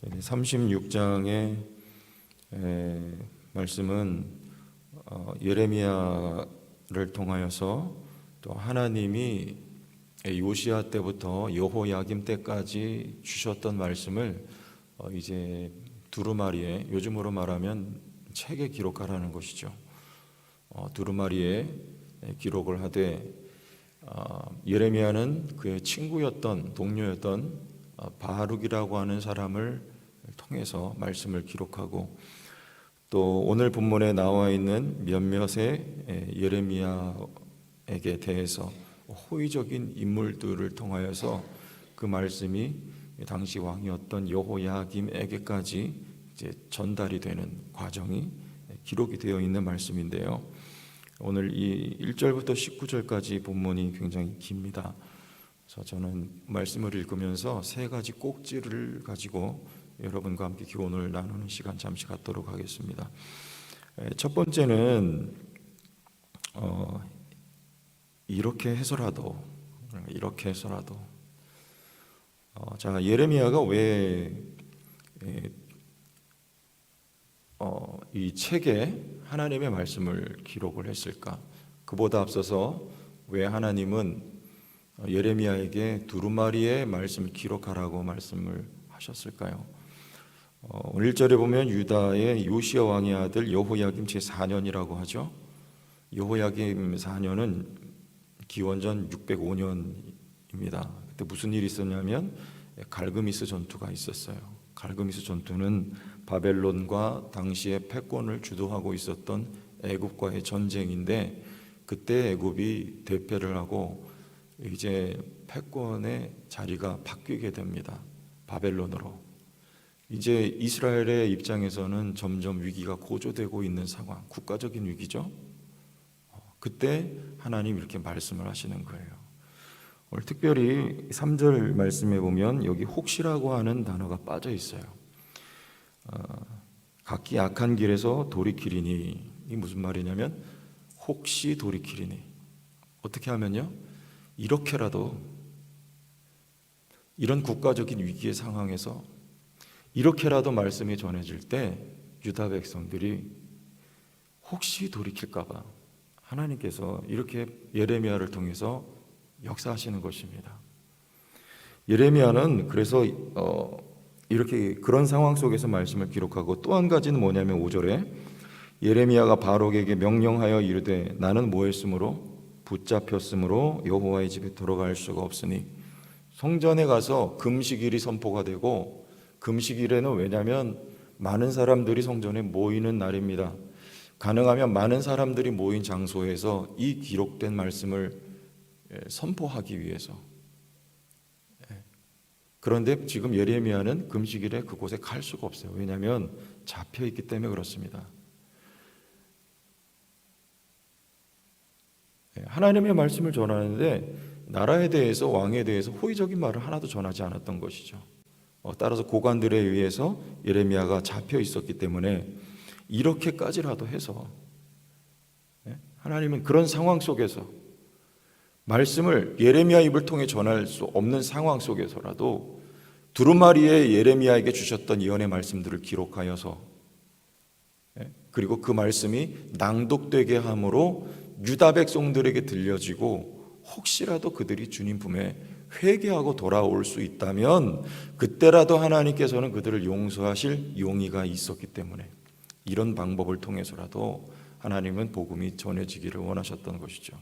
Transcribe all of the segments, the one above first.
36장의 말씀은 예레미야를 통하여서 또 하나님이 요시야 때부터 여호야김 때까지 주셨던 말씀을 이제 두루마리에, 요즘으로 말하면 책에 기록하라는 것이죠. 두루마리에 기록을 하되 예레미야는 그의 친구였던, 동료였던 바룩이라고 하는 사람을 통해서 말씀을 기록하고, 또 오늘 본문에 나와 있는 몇몇의 예레미야에게 대해서 호의적인 인물들을 통하여서 그 말씀이 당시 왕이었던 여호야김에게까지 이제 전달이 되는 과정이 기록이 되어 있는 말씀인데요. 오늘 이 1절부터 19절까지 본문이 굉장히 깁니다. 그래서 저는 말씀을 읽으면서 세 가지 꼭지를 가지고 여러분과 함께 교훈을 나누는 시간 잠시 갖도록 하겠습니다. 첫 번째는 이렇게 해서라도 자, 예레미야가 왜 이 책에 하나님의 말씀을 기록을 했을까? 그보다 앞서서 왜 하나님은 예레미야에게 두루마리의 말씀을 기록하라고 말씀을 하셨을까요? 오늘 1절에 보면 유다의 요시야 왕의 아들 여호야김 제4년이라고 하죠. 여호야김 4년은 기원전 605년입니다. 그때 무슨 일이 있었냐면 갈그미스 전투가 있었어요. 갈그미스 전투는 바벨론과 당시에 패권을 주도하고 있었던 애굽과의 전쟁인데, 그때 애굽이 대패를 하고 이제 패권의 자리가 바뀌게 됩니다. 바벨론으로. 이제 이스라엘의 입장에서는 점점 위기가 고조되고 있는 상황, 국가적인 위기죠. 그때 하나님 이렇게 말씀을 하시는 거예요. 오늘 특별히 3절 말씀에 보면 여기 혹시라고 하는 단어가 빠져 있어요. 각기 악한 길에서 돌이키리니, 이 무슨 말이냐면 혹시 돌이키리니, 어떻게 하면요, 이렇게라도 이런 국가적인 위기의 상황에서 이렇게라도 말씀이 전해질 때 유다 백성들이 혹시 돌이킬까 봐 하나님께서 이렇게 예레미야를 통해서 역사하시는 것입니다. 예레미야는 그래서 이렇게 그런 상황 속에서 말씀을 기록하고, 또 한 가지는 뭐냐면 5절에 예레미야가 바룩에게 명령하여 이르되 나는 뭐했으므로 붙잡혔으므로 여호와의 집에 들어갈 수가 없으니, 성전에 가서 금식일이 선포가 되고, 금식일에는 왜냐하면 많은 사람들이 성전에 모이는 날입니다. 가능하면 많은 사람들이 모인 장소에서 이 기록된 말씀을 선포하기 위해서. 그런데 지금 예레미야는 금식일에 그곳에 갈 수가 없어요. 왜냐하면 잡혀 있기 때문에 그렇습니다. 하나님의 말씀을 전하는데 나라에 대해서, 왕에 대해서 호의적인 말을 하나도 전하지 않았던 것이죠. 따라서 고관들에 의해서 예레미야가 잡혀 있었기 때문에 이렇게까지라도 해서 하나님은 그런 상황 속에서 말씀을 예레미야 입을 통해 전할 수 없는 상황 속에서라도 두루마리에 예레미야에게 주셨던 예언의 말씀들을 기록하여서, 그리고 그 말씀이 낭독되게 함으로 유다 백성들에게 들려지고 혹시라도 그들이 주님 품에 회개하고 돌아올 수 있다면 그때라도 하나님께서는 그들을 용서하실 용의가 있었기 때문에 이런 방법을 통해서라도 하나님은 복음이 전해지기를 원하셨던 것이죠.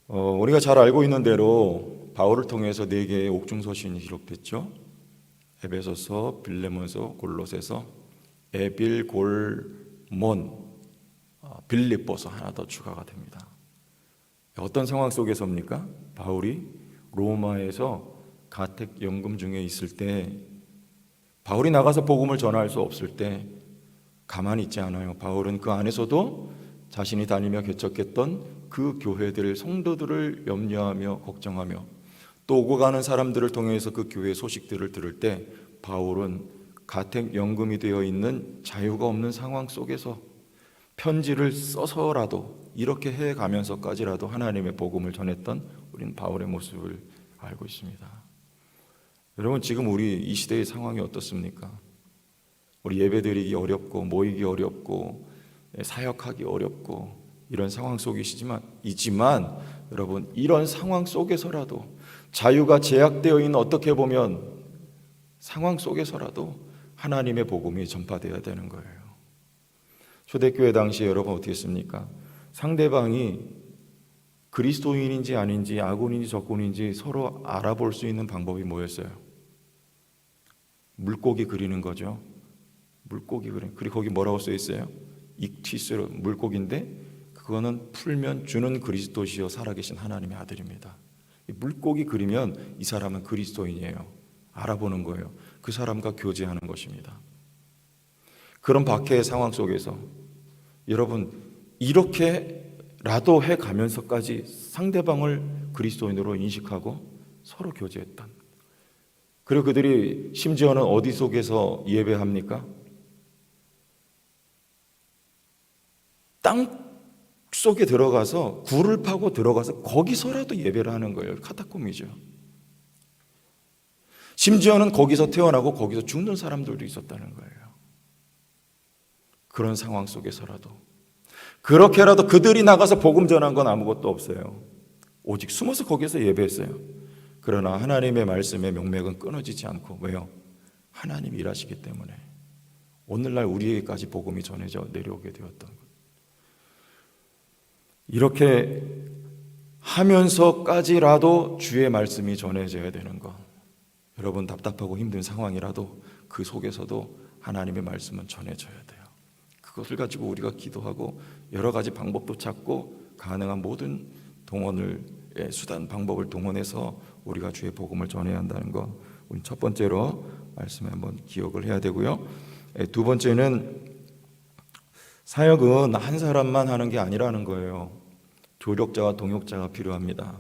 우리가 잘 알고 있는 대로 바울을 통해서 4개의 옥중서신이 기록됐죠. 에베소서, 빌레몬서, 골로새서, 에빌골몬, 빌립보서 하나 더 추가가 됩니다. 어떤 상황 속에서입니까? 바울이 로마에서 가택연금 중에 있을 때, 바울이 나가서 복음을 전할 수 없을 때 가만히 있지 않아요. 바울은 그 안에서도 자신이 다니며 개척했던 그 교회들, 성도들을 염려하며 걱정하며, 또 오고 가는 사람들을 통해서 그 교회 소식들을 들을 때 바울은 가택연금이 되어 있는 자유가 없는 상황 속에서 편지를 써서라도 이렇게 해가면서까지라도 하나님의 복음을 전했던 우리는 바울의 모습을 알고 있습니다. 여러분, 지금 우리 이 시대의 상황이 어떻습니까? 우리 예배드리기 어렵고 모이기 어렵고 사역하기 어렵고 이런 상황 속이시지만 여러분, 이런 상황 속에서라도 자유가 제약되어 있는, 어떻게 보면 상황 속에서라도 하나님의 복음이 전파되어야 되는 거예요. 초대교회 당시에 여러분 어떻게 했습니까? 상대방이 그리스도인인지 아닌지, 아군인지 적군인지 서로 알아볼 수 있는 방법이 뭐였어요? 물고기 그리는 거죠. 물고기 그림. 그리고 거기 뭐라고 써 있어요? 익티스로, 물고기인데 그거는 풀면 주는 그리스도시요 살아계신 하나님의 아들입니다. 물고기 그리면 이 사람은 그리스도인이에요. 알아보는 거예요. 그 사람과 교제하는 것입니다. 그런 박해의 상황 속에서 여러분, 이렇게라도 해가면서까지 상대방을 그리스도인으로 인식하고 서로 교제했던, 그리고 그들이 심지어는 어디 속에서 예배합니까? 땅 속에 들어가서, 굴을 파고 들어가서 거기서라도 예배를 하는 거예요. 카타콤이죠. 심지어는 거기서 태어나고 거기서 죽는 사람들도 있었다는 거예요. 그런 상황 속에서라도, 그렇게라도 그들이 나가서 복음 전한 건 아무것도 없어요. 오직 숨어서 거기서 예배했어요. 그러나 하나님의 말씀의 명맥은 끊어지지 않고, 왜요? 하나님이 일하시기 때문에 오늘날 우리에게까지 복음이 전해져 내려오게 되었던 것. 이렇게 하면서까지라도 주의 말씀이 전해져야 되는 것. 여러분, 답답하고 힘든 상황이라도 그 속에서도 하나님의 말씀은 전해져야 돼요. 그것을 가지고 우리가 기도하고 여러 가지 방법도 찾고 가능한 모든 동원을, 수단, 방법을 동원해서 우리가 주의 복음을 전해야 한다는 것, 우리 첫 번째로 말씀에 한번 기억을 해야 되고요. 두 번째는 사역은 한 사람만 하는 게 아니라는 거예요. 조력자와 동역자가 필요합니다.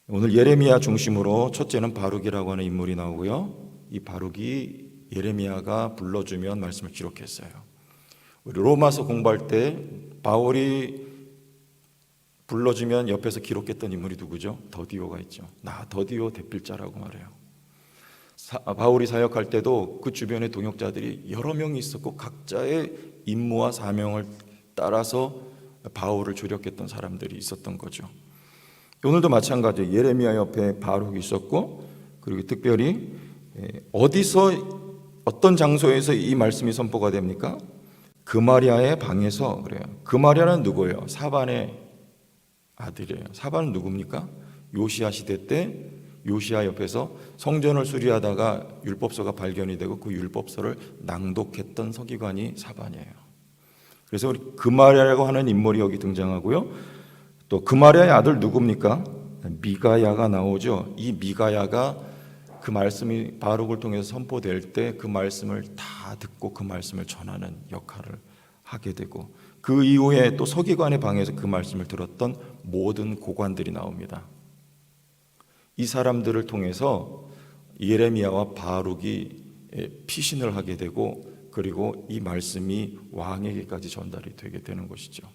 오늘 예레미야 중심으로 첫째는 바룩이라고 하는 인물이 나오고요. 이 바룩이 예레미야가 불러주면 말씀을 기록했어요. 우리 로마서 공부할 때 바울이 불러주면 옆에서 기록했던 인물이 누구죠? 더디오가 있죠. 나 더디오 대필자라고 말해요. 바울이 사역할 때도 그 주변에 동역자들이 여러 명이 있었고 각자의 임무와 사명을 따라서 바울을 조력했던 사람들이 있었던 거죠. 오늘도 마찬가지예요. 예레미야 옆에 바룩이 있었고, 그리고 특별히 어디서, 어떤 장소에서 이 말씀이 선포가 됩니까? 그마리아의 방에서 그래요. 그마리아는 누구예요? 사반의 아들이에요. 사반은 누굽니까? 요시야 시대 때 요시야 옆에서 성전을 수리하다가 율법서가 발견이 되고 그 율법서를 낭독했던 서기관이 사반이에요. 그래서 우리 그마리아라고 하는 인물이 여기 등장하고요. 또 그마리아의 아들 누굽니까? 미가야가 나오죠. 이 미가야가 그 말씀이 바룩을 통해서 선포될 때 그 말씀을 다 듣고 그 말씀을 전하는 역할을 하게 되고, 그 이후에 또 서기관의 방에서 그 말씀을 들었던 모든 고관들이 나옵니다. 이 사람들을 통해서 예레미야와 바룩이 피신을 하게 되고, 그리고 이 말씀이 왕에게까지 전달이 되게 되는 것이죠.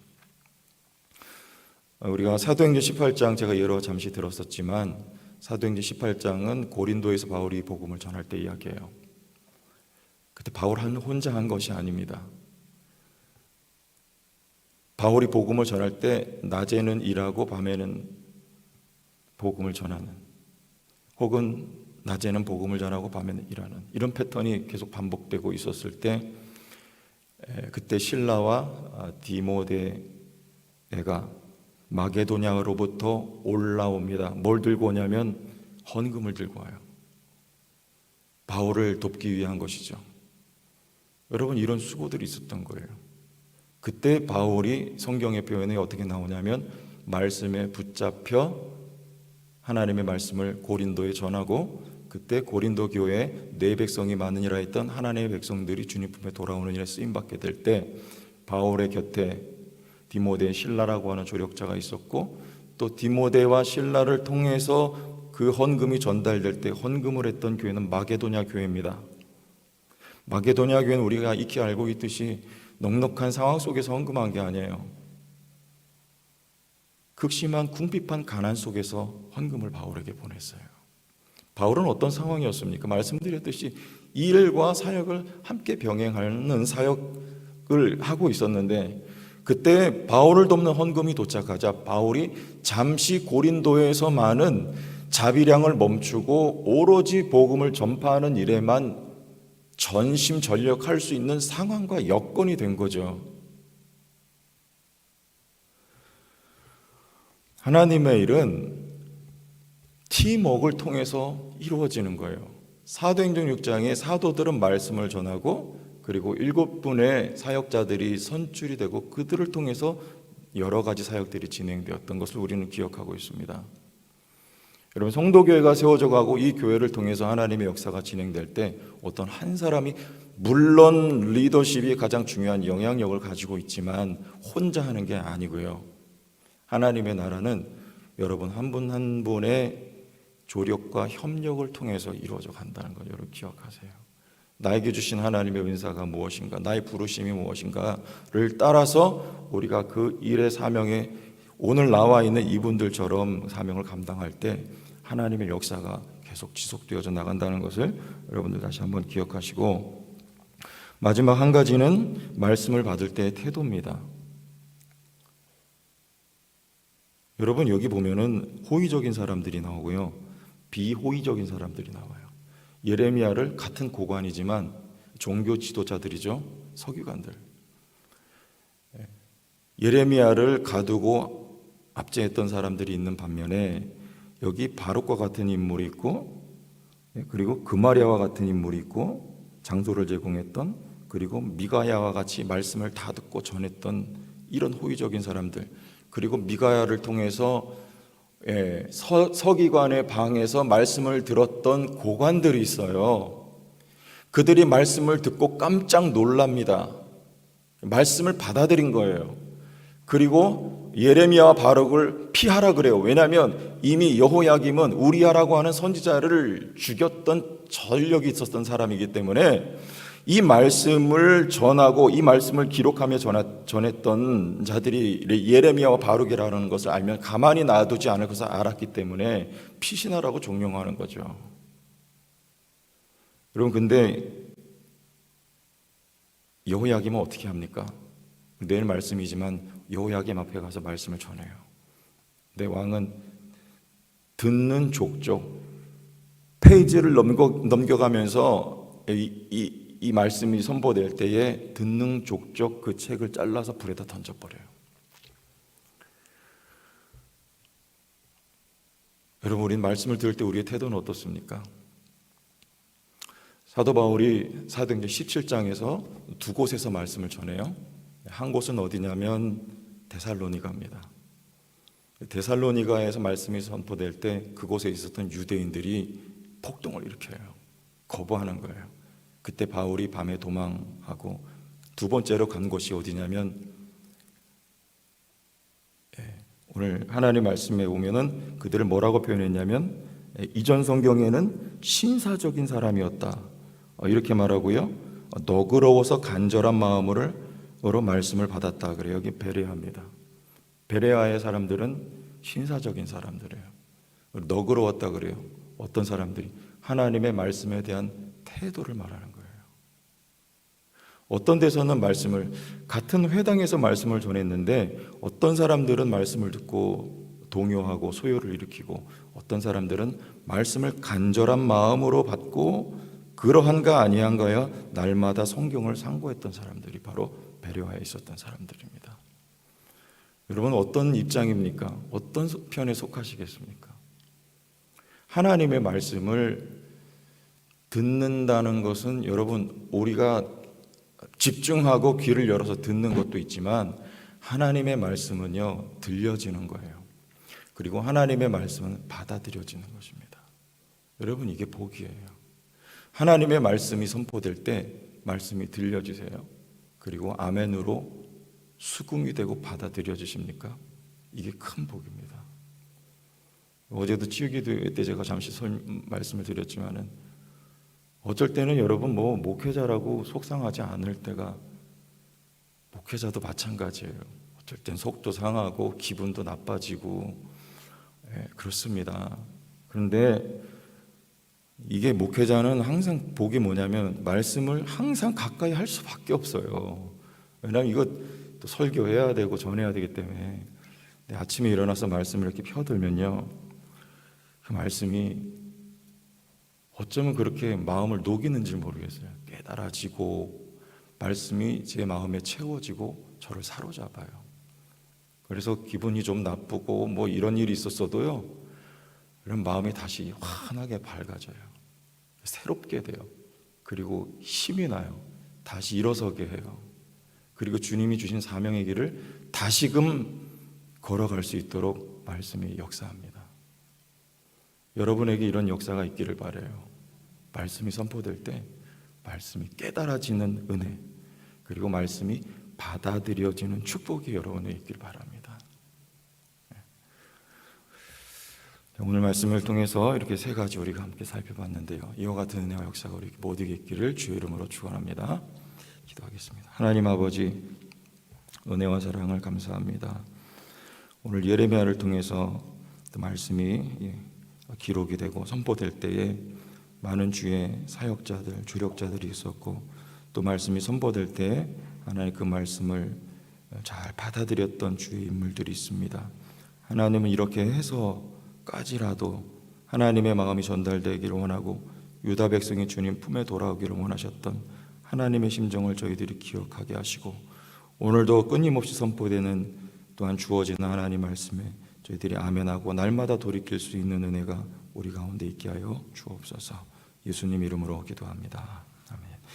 우리가 사도행전 18장 제가 여러 잠시 들었었지만, 사도행전 18장은 고린도에서 바울이 복음을 전할 때 이야기해요. 그때 바울 혼자 한 것이 아닙니다. 바울이 복음을 전할 때 낮에는 일하고 밤에는 복음을 전하는, 혹은 낮에는 복음을 전하고 밤에는 일하는, 이런 패턴이 계속 반복되고 있었을 때, 그때 실라와 디모데가 마게도냐로부터 올라옵니다. 뭘 들고 오냐면 헌금을 들고 와요. 바울을 돕기 위한 것이죠. 여러분, 이런 수고들이 있었던 거예요. 그때 바울이 성경의 표현에 어떻게 나오냐면 말씀에 붙잡혀 하나님의 말씀을 고린도에 전하고, 그때 고린도 교회에 내 백성이 많으니라 했던 하나님의 백성들이 주님 품에 돌아오는 일에 쓰임받게 될 때, 바울의 곁에 디모데, 실라라고 하는 조력자가 있었고, 또 디모데와 실라를 통해서 그 헌금이 전달될 때 헌금을 했던 교회는 마게도냐 교회입니다. 마게도냐 교회는 우리가 익히 알고 있듯이 넉넉한 상황 속에서 헌금한 게 아니에요. 극심한 궁핍한 가난 속에서 헌금을 바울에게 보냈어요. 바울은 어떤 상황이었습니까? 말씀드렸듯이 일과 사역을 함께 병행하는 사역을 하고 있었는데, 그때 바울을 돕는 헌금이 도착하자 바울이 잠시 고린도에서만은 자비량을 멈추고 오로지 복음을 전파하는 일에만 전심전력할 수 있는 상황과 여건이 된 거죠. 하나님의 일은 팀워크를 통해서 이루어지는 거예요. 사도행전 6장에 사도들은 말씀을 전하고, 그리고 7분의 사역자들이 선출이 되고 그들을 통해서 여러 가지 사역들이 진행되었던 것을 우리는 기억하고 있습니다. 여러분, 성도교회가 세워져 가고 이 교회를 통해서 하나님의 역사가 진행될 때 어떤 한 사람이, 물론 리더십이 가장 중요한 영향력을 가지고 있지만 혼자 하는 게 아니고요. 하나님의 나라는 여러분 한 분 한 분의 조력과 협력을 통해서 이루어져 간다는 걸 여러분 기억하세요. 나에게 주신 하나님의 은사가 무엇인가, 나의 부르심이 무엇인가를 따라서 우리가 그 일의 사명에, 오늘 나와 있는 이분들처럼 사명을 감당할 때 하나님의 역사가 계속 지속되어져 나간다는 것을 여러분들 다시 한번 기억하시고, 마지막 한 가지는 말씀을 받을 때의 태도입니다. 여러분, 여기 보면은 호의적인 사람들이 나오고요, 비호의적인 사람들이 나와요. 예레미야를 같은 고관이지만 종교 지도자들이죠, 서기관들. 예레미야를 가두고 압제했던 사람들이 있는 반면에 여기 바룩과 같은 인물이 있고, 그리고 그마랴와 같은 인물이 있고, 장소를 제공했던, 그리고 미가야와 같이 말씀을 다 듣고 전했던 이런 호의적인 사람들, 그리고 미가야를 통해서 서기관의 방에서 말씀을 들었던 고관들이 있어요. 그들이 말씀을 듣고 깜짝 놀랍니다. 말씀을 받아들인 거예요. 그리고 예레미야와 바룩을 피하라 그래요. 왜냐하면 이미 여호야김은 우리야라고 하는 선지자를 죽였던 전력이 있었던 사람이기 때문에 이 말씀을 전하고 이 말씀을 기록하며 전했던 자들이 예레미야와 바룩이라는 것을 알면 가만히 놔두지 않을 것을 알았기 때문에 피신하라고 종용하는 거죠. 여러분, 근데 여호야김은 어떻게 합니까? 내일 말씀이지만 여호야김 앞에 가서 말씀을 전해요. 내 왕은 듣는 족족 페이지를 넘겨가면서 이 말씀이 선포될 때에 듣는 족족 그 책을 잘라서 불에다 던져버려요. 여러분, 우리는 말씀을 들을 때 우리의 태도는 어떻습니까? 사도 바울이 사도행전 17장에서 두 곳에서 말씀을 전해요. 한 곳은 어디냐면 데살로니가입니다. 데살로니가에서 말씀이 선포될 때 그곳에 있었던 유대인들이 폭동을 일으켜요. 거부하는 거예요. 그때 바울이 밤에 도망하고, 두 번째로 간 곳이 어디냐면, 오늘 하나님 말씀에 보면은 그들을 뭐라고 표현했냐면, 이전 성경에는 신사적인 사람이었다 이렇게 말하고요, 너그러워서 간절한 마음으로 말씀을 받았다 그래요. 여기 베레아입니다. 베레아의 사람들은 신사적인 사람들이에요. 너그러웠다 그래요. 어떤 사람들이? 하나님의 말씀에 대한 태도를 말하는 거예요. 어떤 데서는 말씀을, 같은 회당에서 말씀을 전했는데 어떤 사람들은 말씀을 듣고 동요하고 소요를 일으키고, 어떤 사람들은 말씀을 간절한 마음으로 받고 그러한가 아니한가요? 날마다 성경을 상고했던 사람들이 바로 베레아에 있었던 사람들입니다. 여러분, 어떤 입장입니까? 어떤 편에 속하시겠습니까? 하나님의 말씀을 듣는다는 것은 여러분, 우리가 집중하고 귀를 열어서 듣는 것도 있지만 하나님의 말씀은요, 들려지는 거예요. 그리고 하나님의 말씀은 받아들여지는 것입니다. 여러분, 이게 복이에요. 하나님의 말씀이 선포될 때 말씀이 들려지세요. 그리고 아멘으로 수긍이 되고 받아들여지십니까? 이게 큰 복입니다. 어제도 치유기도 때 제가 잠시 말씀을 드렸지만은, 어쩔 때는 여러분 목회자라고 속상하지 않을 때가, 목회자도 마찬가지예요. 어쩔 땐 속도 상하고 기분도 나빠지고, 그렇습니다. 그런데 이게 목회자는 항상 복이 뭐냐면 말씀을 항상 가까이 할 수밖에 없어요. 왜냐하면 이거 또 설교해야 되고 전해야 되기 때문에. 아침에 일어나서 말씀을 이렇게 펴들면요, 그 말씀이 어쩌면 그렇게 마음을 녹이는지 모르겠어요. 깨달아지고 말씀이 제 마음에 채워지고 저를 사로잡아요. 그래서 기분이 좀 나쁘고 뭐 이런 일이 있었어도요, 이런 마음이 다시 환하게 밝아져요. 새롭게 돼요. 그리고 힘이 나요. 다시 일어서게 해요. 그리고 주님이 주신 사명의 길을 다시금 걸어갈 수 있도록 말씀이 역사합니다. 여러분에게 이런 역사가 있기를 바라요. 말씀이 선포될 때 말씀이 깨달아지는 은혜, 그리고 말씀이 받아들여지는 축복이 여러분에게 있길 바랍니다. 오늘 말씀을 통해서 이렇게 세 가지 우리가 함께 살펴봤는데요, 이와 같은 은혜와 역사가 우리 모두에게 있기를 주의 이름으로 축원합니다. 기도하겠습니다. 하나님 아버지, 은혜와 사랑을 감사합니다. 오늘 예레미야를 통해서 또 말씀이 기록이 되고 선포될 때에 많은 주의 사역자들, 주력자들이 있었고, 또 말씀이 선포될 때 하나님 그 말씀을 잘 받아들였던 주의 인물들이 있습니다. 하나님은 이렇게 해서까지라도 하나님의 마음이 전달되기를 원하고 유다 백성이 주님 품에 돌아오기를 원하셨던 하나님의 심정을 저희들이 기억하게 하시고, 오늘도 끊임없이 선포되는 또한 주어지는 하나님 말씀에 저희들이 아멘하고 날마다 돌이킬 수 있는 은혜가 우리 가운데 있게 하여 주옵소서. 예수님 이름으로 기도합니다.